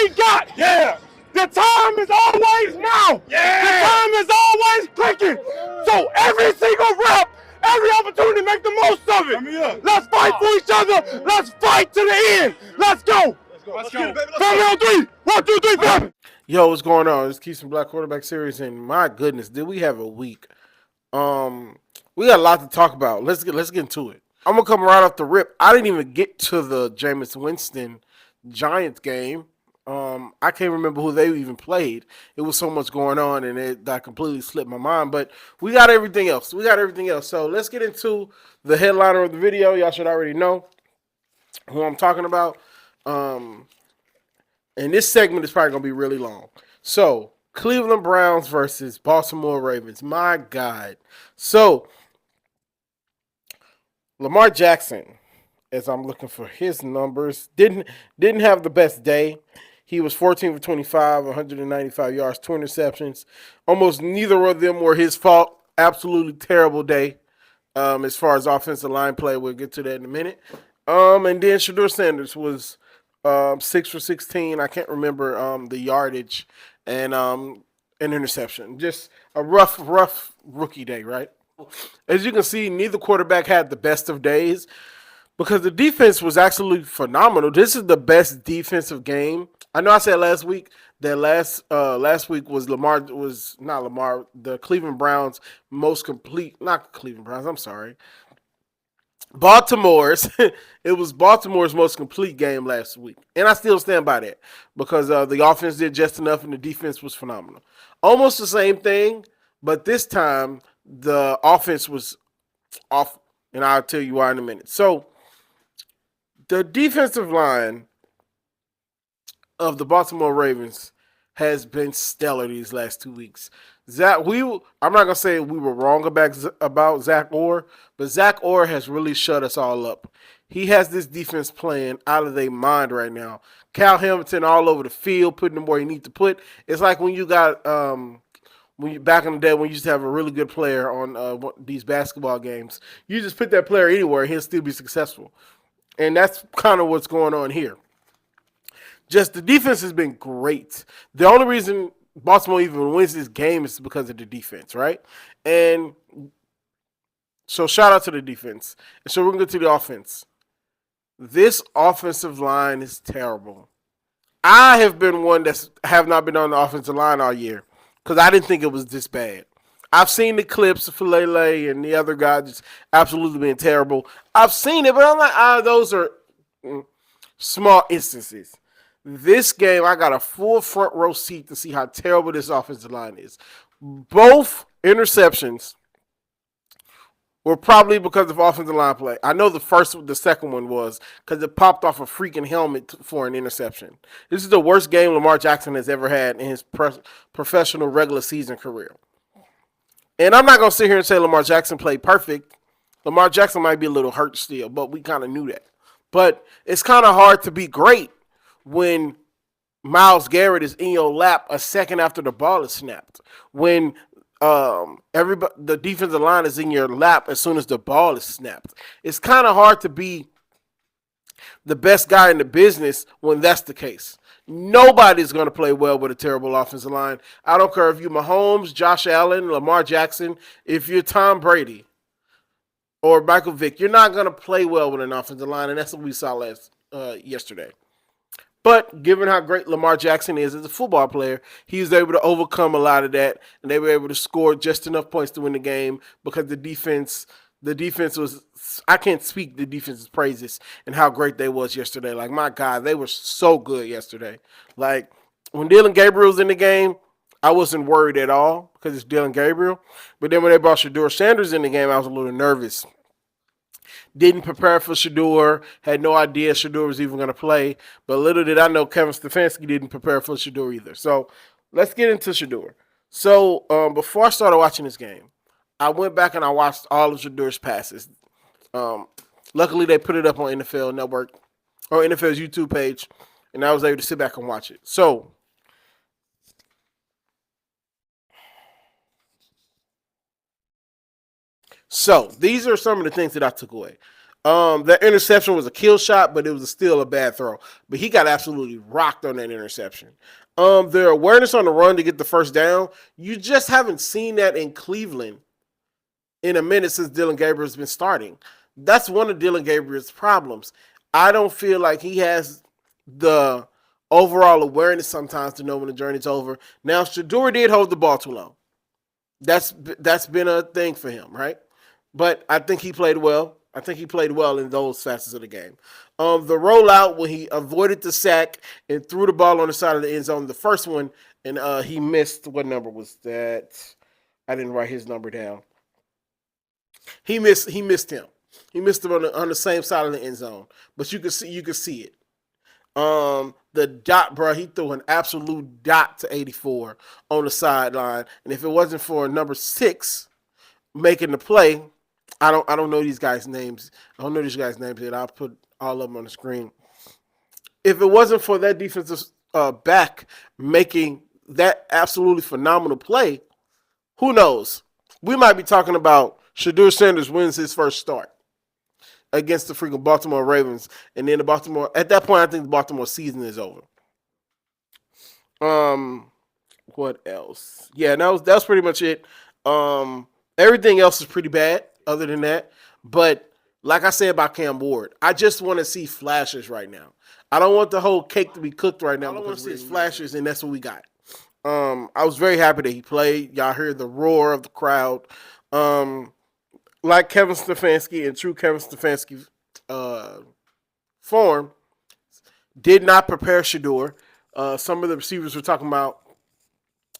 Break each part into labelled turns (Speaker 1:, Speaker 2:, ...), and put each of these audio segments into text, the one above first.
Speaker 1: we got.
Speaker 2: Yeah.
Speaker 1: The time is always now.
Speaker 2: Yeah.
Speaker 1: The time is always clicking. So every single rep, every opportunity, make the most of it. Let's fight for each other. Let's fight to the end. Let's go.
Speaker 2: Let's go.
Speaker 1: Family on three. 1, 2, 3, family.
Speaker 3: Yo, what's going on? It's Keys Black Quarterback Series, and my goodness, did we have a week? We got a lot to talk about. Let's get into it. I'm gonna come right off the rip. I didn't even get to the Jameis Winston Giants game. I can't remember who they even played. It was so much going on, and that completely slipped my mind. But we got everything else. So let's get into the headliner of the video. Y'all should already know who I'm talking about. And this segment is probably going to be really long. So, Cleveland Browns versus Baltimore Ravens. My God. So, Lamar Jackson, as I'm looking for his numbers, didn't have the best day. He was 14 for 25, 195 yards, 2 interceptions. Almost neither of them were his fault. Absolutely terrible day as far as offensive line play. We'll get to that in a minute. And then Shedeur Sanders was 6 for 16. I can't remember the yardage and an interception. Just a rough rookie day, right? As you can see, neither quarterback had the best of days because the defense was absolutely phenomenal. This is the best defensive game. I know I said last week that last week was the Cleveland Browns most complete, not Cleveland Browns, I'm sorry. It was Baltimore's most complete game last week. And I still stand by that because the offense did just enough and the defense was phenomenal. Almost the same thing, but this time the offense was off, and I'll tell you why in a minute. So the defensive line of the Baltimore Ravens has been stellar these last 2 weeks. I'm not going to say we were wrong about Zach Orr, but Zach Orr has really shut us all up. He has this defense playing out of their mind right now. Cal Hamilton all over the field, putting them where you need to put. It's like when you got back in the day when you used to have a really good player on these basketball games. You just put that player anywhere and he'll still be successful. And that's kind of what's going on here. Just the defense has been great. The only reason Baltimore even wins this game is because of the defense, right? And so shout out to the defense. And so we're going to get to the offense. This offensive line is terrible. I have been one that have not been on the offensive line all year because I didn't think it was this bad. I've seen the clips of Filele and the other guy just absolutely being terrible. I've seen it, but I'm like, those are small instances. This game, I got a full front row seat to see how terrible this offensive line is. Both interceptions were probably because of offensive line play. I know the second one was because it popped off a freaking helmet for an interception. This is the worst game Lamar Jackson has ever had in his professional regular season career. And I'm not going to sit here and say Lamar Jackson played perfect. Lamar Jackson might be a little hurt still, but we kind of knew that. But it's kind of hard to be great when Myles Garrett is in your lap a second after the ball is snapped. When the defensive line is in your lap as soon as the ball is snapped. It's kind of hard to be the best guy in the business when that's the case. Nobody's going to play well with a terrible offensive line. I don't care if you're Mahomes, Josh Allen, Lamar Jackson, if you're Tom Brady or Michael Vick, you're not going to play well with an offensive line, and that's what we saw yesterday. But given how great Lamar Jackson is as a football player, he was able to overcome a lot of that, and they were able to score just enough points to win the game because the defense was – I can't speak the defense's praises and how great they was yesterday. Like, my God, they were so good yesterday. Like, when Dylan Gabriel's in the game, I wasn't worried at all because it's Dylan Gabriel. But then when they brought Shedeur Sanders in the game, I was a little nervous. Didn't prepare for Shedeur. Had no idea Shedeur was even going to play. But little did I know Kevin Stefanski didn't prepare for Shedeur either. So let's get into Shedeur. So before I started watching this game, I went back and I watched all of Shedeur's passes. Luckily, they put it up on NFL Network or NFL's YouTube page, and I was able to sit back and watch it. So these are some of the things that I took away. That interception was a kill shot, but it was still a bad throw. But he got absolutely rocked on that interception. Their awareness on the run to get the first down, you just haven't seen that in Cleveland in a minute since Dylan Gabriel's been starting. That's one of Dylan Gabriel's problems. I don't feel like he has the overall awareness sometimes to know when the journey's over. Now, Shedeur did hold the ball too long. That's been a thing for him, right? But I think he played well. I think he played well in those facets of the game. The rollout when he avoided the sack and threw the ball on the side of the end zone, the first one, and he missed. What number was that? I didn't write his number down. He missed him. He missed him on the same side of the end zone, but you could see it. The dot, bro, he threw an absolute dot to 84 on the sideline, and if it wasn't for number 6 making the play, I don't know these guys' names. I don't know these guys' names yet. I'll put all of them on the screen. If it wasn't for that defensive back making that absolutely phenomenal play, who knows? We might be talking about Shedeur Sanders wins his first start against the freaking Baltimore Ravens. And then at that point, I think the Baltimore season is over. What else? Yeah, that was pretty much it. Everything else is pretty bad other than that. But like I said about Cam Ward, I just want to see flashes right now. I don't want the whole cake to be cooked right now. I want to see his flashes, and that's what we got. I was very happy that he played. Y'all heard the roar of the crowd. Like Kevin Stefanski in true Kevin Stefanski form, did not prepare Shedeur. Some of the receivers were talking about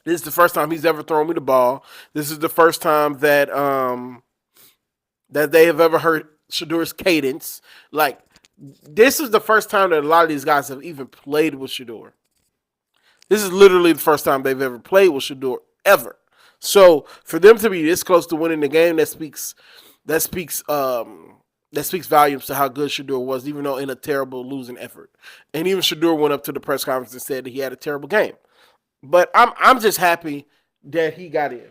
Speaker 3: this is the first time he's ever thrown me the ball. This is the first time that that they have ever heard Shedeur's cadence. Like, this is the first time that a lot of these guys have even played with Shedeur. This is literally the first time they've ever played with Shedeur ever. So for them to be this close to winning the game, that speaks volumes to how good Shedeur was, even though in a terrible losing effort. And even Shedeur went up to the press conference and said that he had a terrible game. But I'm just happy that he got in,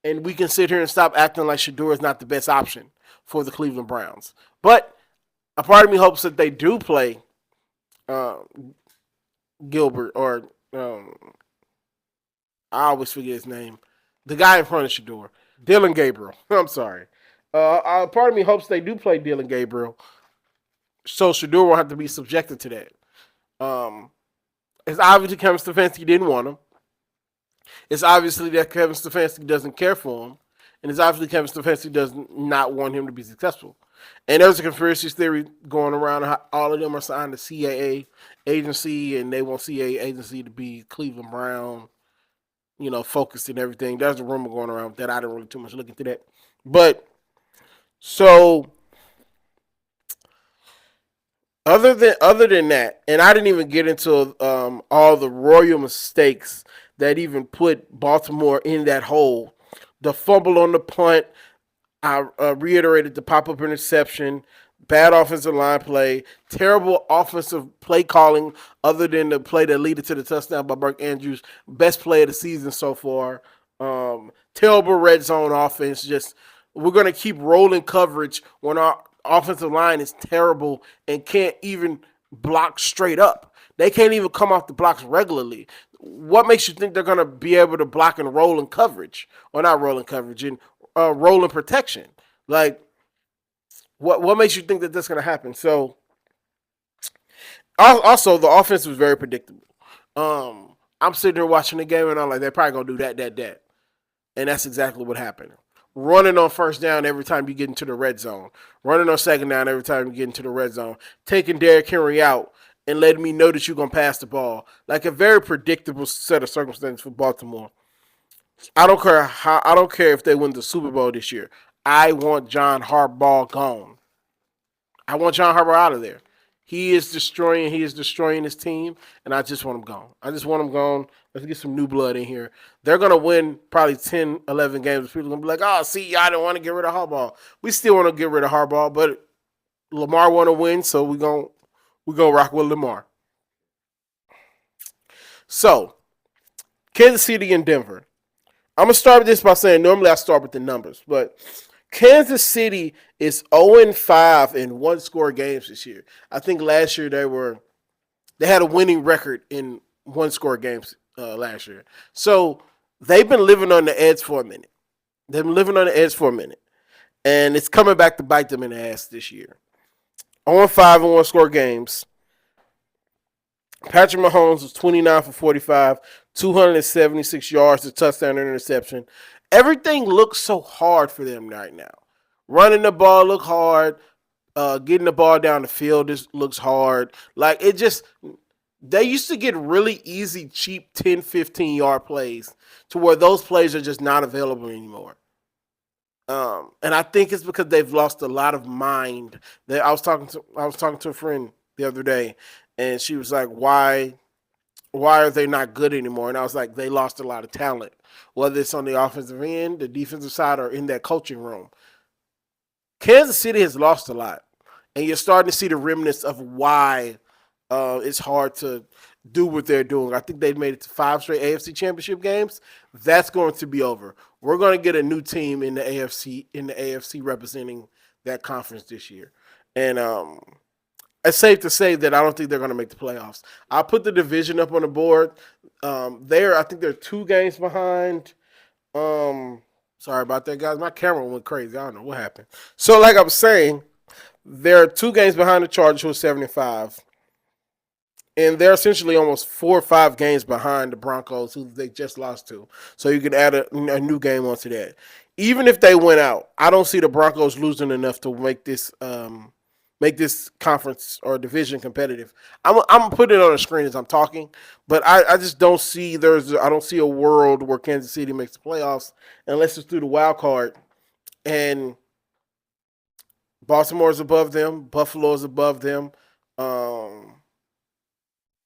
Speaker 3: and we can sit here and stop acting like Shedeur is not the best option for the Cleveland Browns. But a part of me hopes that they do play Gilbert or I always forget his name. The guy in front of Shedeur, Dylan Gabriel. I'm sorry. Part of me hopes they do play Dylan Gabriel, so Shedeur won't have to be subjected to that. It's obviously Kevin Stefanski didn't want him. It's obviously that Kevin Stefanski doesn't care for him, and it's obviously Kevin Stefanski does not want him to be successful. And there's a conspiracy theory going around how all of them are signed to CAA agency, and they want CAA agency to be Cleveland Brown, focused and everything. There's a rumor going around that I didn't really too much look into that. But so other than that, and I didn't even get into all the royal mistakes that even put Baltimore in that hole. The fumble on the punt, I reiterated the pop-up interception, bad offensive line play, terrible offensive play calling other than the play that led to the touchdown by Burke Andrews, best play of the season so far. Terrible red zone offense. Just we're going to keep rolling coverage when our offensive line is terrible and can't even block straight up. They can't even come off the blocks regularly. What makes you think they're going to be able to block and roll in coverage? Or not rolling coverage, and roll in protection? Like, what makes you think that that's going to happen? So, also, the offense was very predictable. I'm sitting there watching the game, and I'm like, they're probably going to do that. And that's exactly what happened. Running on first down every time you get into the red zone. Running on second down every time you get into the red zone. Taking Derrick Henry out and letting me know that you're going to pass the ball. Like a very predictable set of circumstances for Baltimore. I don't care if they win the Super Bowl this year. I want John Harbaugh gone. I want John Harbaugh out of there. He is destroying his team, and I just want him gone. Let's get some new blood in here. They're going to win probably 10, 11 games. People are going to be like, oh, see, I don't want to get rid of Harbaugh. We still want to get rid of Harbaugh, but Lamar want to win, so we're going to rock with Lamar. So, Kansas City and Denver. I'm going to start with this by saying normally I start with the numbers, but Kansas City is 0-5 in one-score games this year. I think last year they had a winning record in one-score games last year. So they've been living on the edge for a minute. They've been living on the edge for a minute, and it's coming back to bite them in the ass this year. 0-5 in one-score games. Patrick Mahomes was 29 for 45, 276 yards, a touchdown, and interception. Everything looks so hard for them right now. Running the ball look hard. Getting the ball down the field looks hard. Like it just, they used to get really easy, cheap 10, 15-yard plays to where those plays are just not available anymore. And I think it's because they've lost a lot of mind. I was talking to a friend the other day, and she was like, "Why are they not good anymore?" And I was like, "They lost a lot of talent, whether it's on the offensive end, the defensive side, or in that coaching room." Kansas City has lost a lot, and you're starting to see the remnants of why it's hard to do what they're doing. I think they've made it to 5 straight AFC Championship games. That's going to be over. We're going to get a new team in the AFC representing that conference this year, and it's safe to say that I don't think they're going to make the playoffs. I'll put the division up on the board. I think they're 2 games behind. Sorry about that, guys. My camera went crazy. I don't know what happened. So, like I was saying, they're 2 games behind the Chargers, who are 75. And they're essentially almost 4 or 5 games behind the Broncos, who they just lost to. So you can add a new game onto that. Even if they went out, I don't see the Broncos losing enough to make this conference or division competitive. I'm putting it on the screen as I'm talking, but I just don't see I don't see a world where Kansas City makes the playoffs unless it's through the wild card. And Baltimore is above them, Buffalo is above them,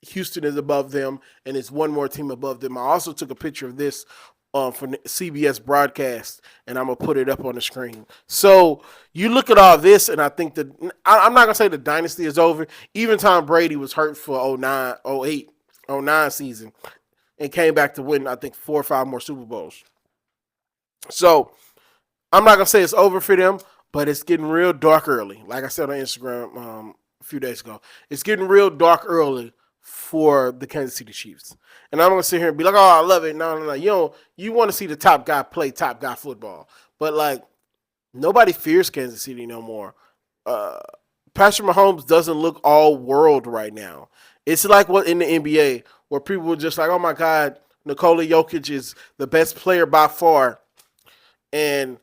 Speaker 3: Houston is above them, and it's one more team above them. I also took a picture of this from the CBS broadcast, and I'm going to put it up on the screen. So you look at all this, and I think that I'm not going to say the dynasty is over. Even Tom Brady was hurt for 09 season and came back to win, I think, 4 or 5 more Super Bowls. So I'm not going to say it's over for them, but it's getting real dark early. Like I said on Instagram a few days ago, it's getting real dark early for the Kansas City Chiefs. And I'm going to sit here and be like, oh, I love it. No. You want to see the top guy play top guy football. But, like, nobody fears Kansas City no more. Patrick Mahomes doesn't look all world right now. It's like what in the NBA where people were just like, oh, my God, Nikola Jokic is the best player by far. And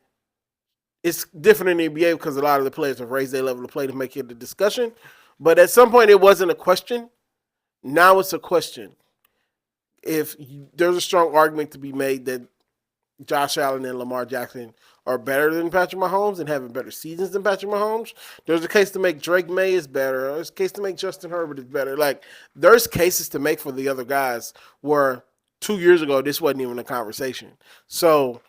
Speaker 3: it's different in the NBA because a lot of the players have raised their level of play to make it a discussion. But at some point, it wasn't a question. Now it's a question. There's a strong argument to be made that Josh Allen and Lamar Jackson are better than Patrick Mahomes and having better seasons than Patrick Mahomes. There's a case to make Drake May is better. There's a case to make Justin Herbert is better. Like, there's cases to make for the other guys where 2 years ago, this wasn't even a conversation. So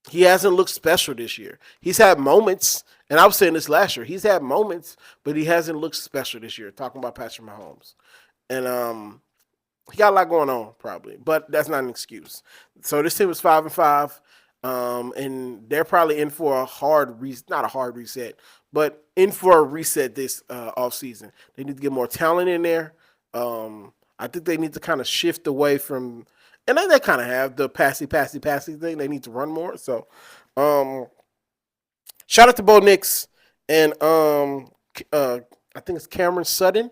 Speaker 3: he hasn't looked special this year. He's had moments, and I was saying this last year. He's had moments, but he hasn't looked special this year, talking about Patrick Mahomes. And he got a lot going on, probably, but that's not an excuse. So this team is 5-5, and they're probably in for not a hard reset, but in for a reset this offseason. They need to get more talent in there. I think they need to kind of shift away from, and they kind of have the passy thing. They need to run more. So, shout out to Bo Nix and I think it's Cameron Sutton.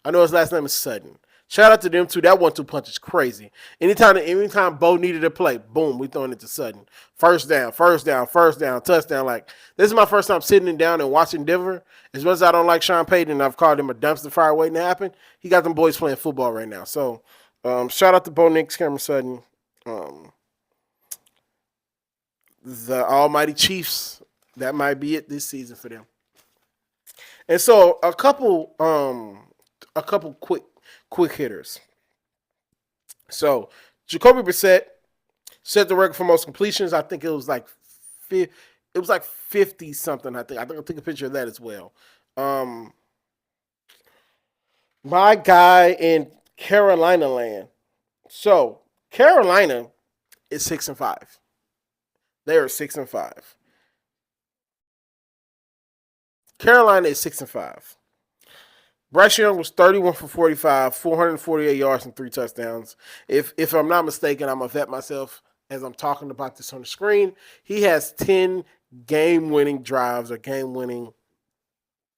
Speaker 3: I know his last name is Sutton. Shout out to them too. That 1-2 punch is crazy. Anytime Bo needed a play, boom, we throwing it to Sutton. First down, touchdown. Like, this is my first time sitting down and watching Denver. As much as I don't like Sean Payton and I've called him a dumpster fire waiting to happen, he got them boys playing football right now. So, shout out to Bo Nix, Cameron Sutton, the almighty Chiefs. That might be it this season for them. And so a couple quick hitters. So Jacoby Brissett set the record for most completions. I think it was like 50 something. I think I took a picture of that as well. My guy in Carolina land. So Carolina is 6-5. They are 6-5. Carolina is 6-5. Bryce Young was 31 for 45, 448 yards and 3 touchdowns. If I'm not mistaken, I'm going to vet myself as I'm talking about this on the screen. He has 10 game-winning drives or game-winning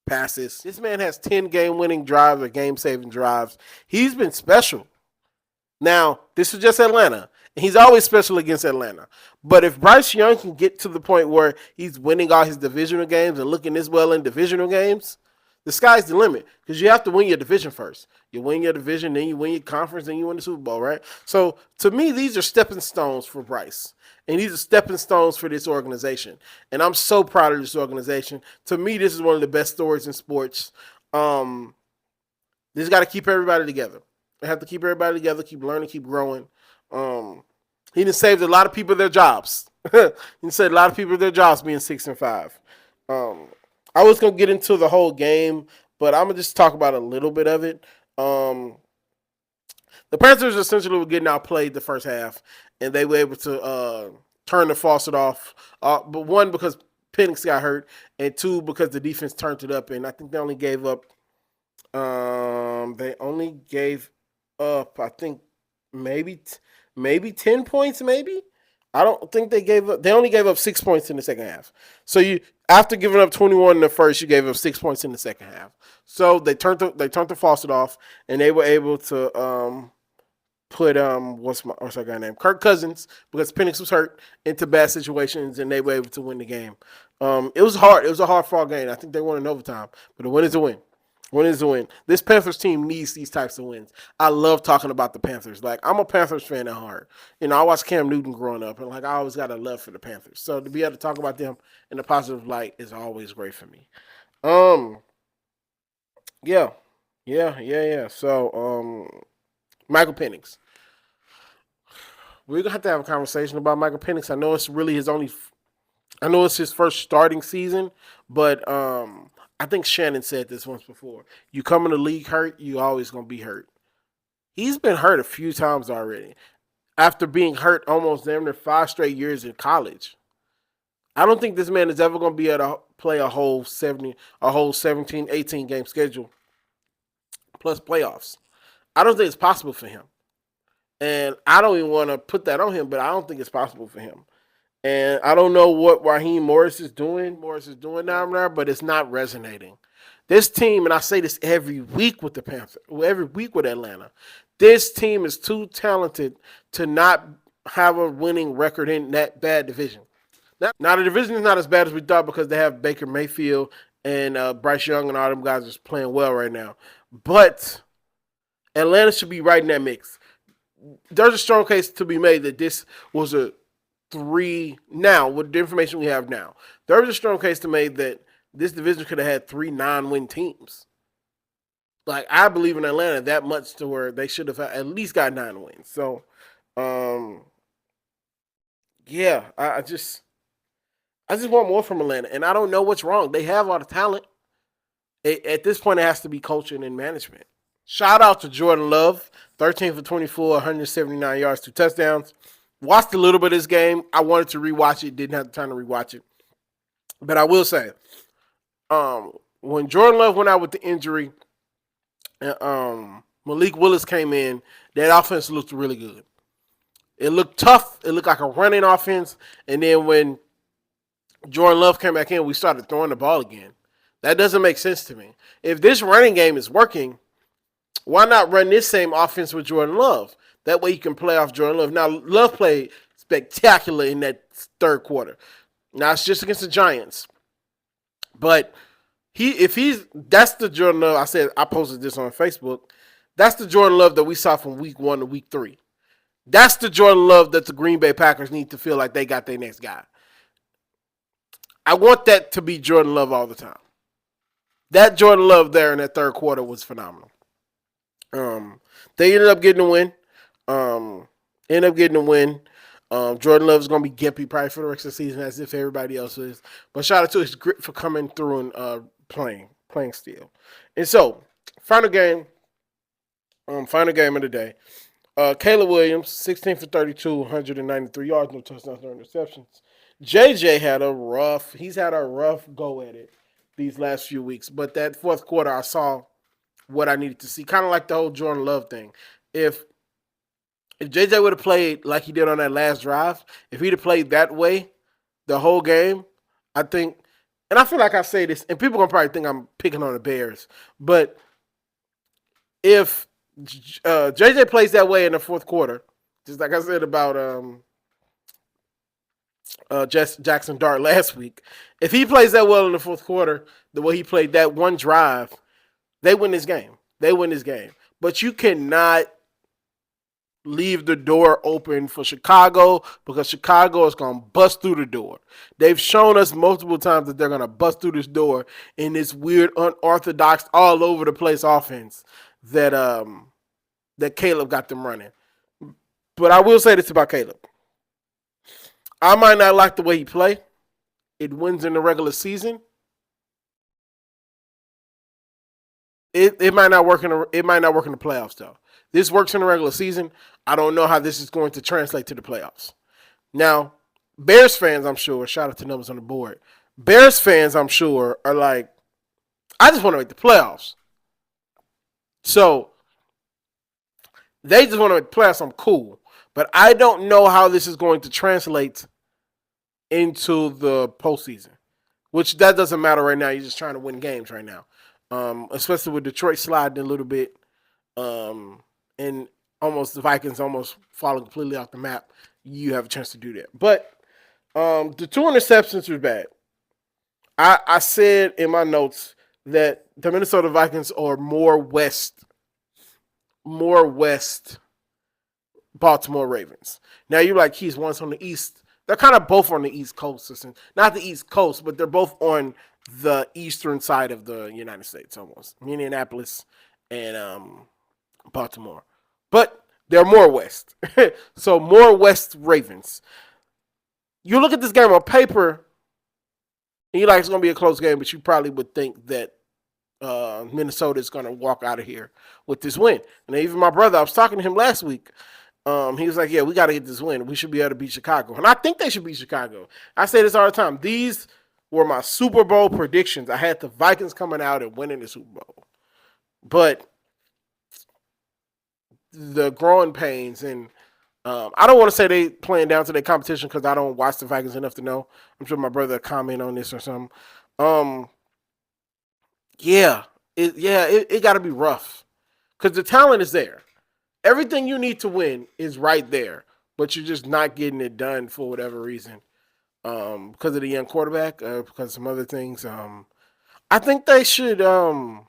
Speaker 3: passes. This man has 10 game-winning drives or game-saving drives. He's been special. Now, this is just Atlanta. And he's always special against Atlanta. But if Bryce Young can get to the point where he's winning all his divisional games and looking this well in divisional games, the sky's the limit, because you have to win your division first. You win your division, then you win your conference, then you win the Super Bowl, right? So, to me, these are stepping stones for Bryce. And these are stepping stones for this organization. And I'm so proud of this organization. To me, this is one of the best stories in sports. This got to keep everybody together. They have to keep everybody together, keep learning, keep growing. He done saved a lot of people their jobs. He saved a lot of people their jobs being 6-5. I was going to get into the whole game, but I'm going to just talk about a little bit of it. The Panthers essentially were getting outplayed the first half, and they were able to turn the faucet off. But one, because Penix got hurt, and two, because the defense turned it up, and I think they only gave up I think maybe 10 points, maybe. I don't think they only gave up 6 points in the second half. So after giving up 21 in the first, you gave up 6 points in the second half. So they turned the faucet off, and they were able to put what's that guy name? Kirk Cousins, because Penix was hurt, into bad situations, and they were able to win the game. It was hard. It was a hard-fought game. I think they won in overtime, but the win is a win. Win is a win. This Panthers team needs these types of wins. I love talking about the Panthers. Like, I'm a Panthers fan at heart. I watched Cam Newton growing up, and I always got a love for the Panthers. So to be able to talk about them in a positive light is always great for me. Yeah. So, Michael Penix. We're gonna have to have a conversation about Michael Penix. I know it's really I know it's his first starting season, but I think Shannon said this once before. You come in the league hurt, you always going to be hurt. He's been hurt a few times already. After being hurt almost damn near 5 straight years in college. I don't think this man is ever going to be able to play a whole 17, 18 game schedule plus playoffs. I don't think it's possible for him. And I don't even want to put that on him, but I don't think it's possible for him. And I don't know what Raheem Morris is doing down there, but it's not resonating. This team, and I say this every week with the Panthers, every week with Atlanta, this team is too talented to not have a winning record in that bad division. Now, the division is not as bad as we thought because they have Baker Mayfield and Bryce Young and all them guys are playing well right now. But Atlanta should be right in that mix. There's a strong case to be made that this was a 3 now, with the information we have now. There's a strong case to make that this division could have had 3 9-win teams. Like, I believe in Atlanta that much to where they should have at least got 9 wins. So, yeah, I just want more from Atlanta, and I don't know what's wrong. They have all the talent. At this point, it has to be coaching and management. Shout out to Jordan Love, 13 for 24, 179 yards, 2 touchdowns. Watched a little bit of this game. I wanted to rewatch it. Didn't have time to rewatch it. But I will say, when Jordan Love went out with the injury, Malik Willis came in, that offense looked really good. It looked tough. It looked like a running offense. And then when Jordan Love came back in, we started throwing the ball again. That doesn't make sense to me. If this running game is working, why not run this same offense with Jordan Love? That way you can play off Jordan Love. Now, Love played spectacular in that third quarter. Now, it's just against the Giants. But that's the Jordan Love. I posted this on Facebook. That's the Jordan Love that we saw from week 1 to week 3. That's the Jordan Love that the Green Bay Packers need to feel like they got their next guy. I want that to be Jordan Love all the time. That Jordan Love there in that third quarter was phenomenal. They ended up getting a win. Jordan Love is going to be gimpy probably for the rest of the season as if everybody else is. But shout out to his grit for coming through and playing still. And so, final game of the day. Caleb Williams, 16 for 32, 193 yards, no touchdowns, no interceptions. JJ had a rough go at it. these last few weeks. But that fourth quarter, I saw what I needed to see. Kind of like the whole Jordan Love thing. If JJ would have played like he did on that last drive, if he'd have played that way the whole game, I think, and I feel like I say this, and people gonna probably think I'm picking on the Bears, but if JJ plays that way in the fourth quarter, just like I said about Jackson Dart last week, if he plays that well in the fourth quarter, the way he played that one drive, they win this game. But you cannot leave the door open for Chicago because Chicago is going to bust through the door. They've shown us multiple times that they're going to bust through this door in this weird, unorthodox, all over the place offense that Caleb got them running. But I will say this about Caleb. I might not like the way he play. It wins in the regular season. It might not work in the playoffs though. This works in the regular season. I don't know how this is going to translate to the playoffs. Now, Bears fans, I'm sure, shout out to numbers on the board. Bears fans, I'm sure, are like, I just want to make the playoffs. So they just want to make the playoffs. I'm cool. But I don't know how this is going to translate into the postseason, which that doesn't matter right now. You're just trying to win games right now, especially with Detroit sliding a little bit, and almost the Vikings almost falling completely off the map. You have a chance to do that. But the 2 interceptions were bad. I said in my notes that the Minnesota Vikings are more west Baltimore Ravens. Now you're like, he's once on the east. They're kind of both on the East Coast. Not the East Coast, but they're both on the eastern side of the United States almost. Minneapolis and Baltimore. But they're more west. So more west Ravens. You look at this game on paper, and you're like, it's going to be a close game, but you probably would think that Minnesota is going to walk out of here with this win. And even my brother, I was talking to him last week. He was like, yeah, we got to get this win. We should be able to beat Chicago. And I think they should beat Chicago. I say this all the time. These were my Super Bowl predictions. I had the Vikings coming out and winning the Super Bowl. But the growing pains, and I don't want to say they playing down to their competition because I don't watch the Vikings enough to know. I'm sure my brother will comment on this or something. It got to be rough because the talent is there. Everything you need to win is right there, but you're just not getting it done for whatever reason. Because of the young quarterback, because of some other things. I think they should. I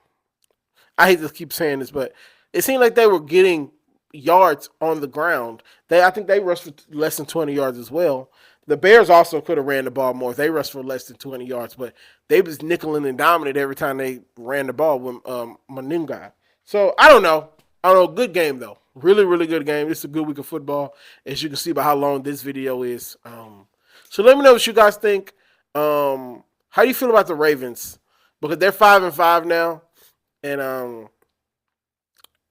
Speaker 3: hate to keep saying this, but it seemed like they were getting yards on the ground. I think they rushed for less than 20 yards as well. The Bears also could have ran the ball more. They rushed for less than 20 yards, but they was nickeling and dominant every time they ran the ball with Manunga. So I don't know. Good game though. Really, really good game. It's a good week of football, as you can see by how long this video is. So let me know what you guys think. How do you feel about the Ravens? Because they're 5-5 now, and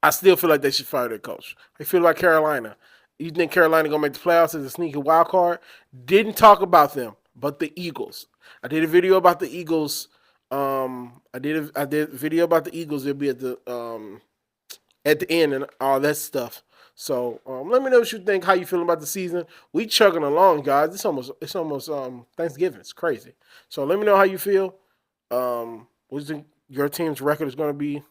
Speaker 3: I still feel like they should fire their coach. How you feel about Carolina? You think Carolina gonna make the playoffs as a sneaky wild card? Didn't talk about them, but the Eagles. I did a video about the Eagles. I did a video about the Eagles. It'll be at the end and all that stuff. So let me know what you think. How you feeling about the season? We chugging along, guys. It's almost Thanksgiving. It's crazy. So let me know how you feel. What do you think your team's record is going to be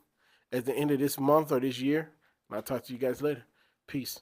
Speaker 3: at the end of this month or this year? And I'll talk to you guys later. Peace.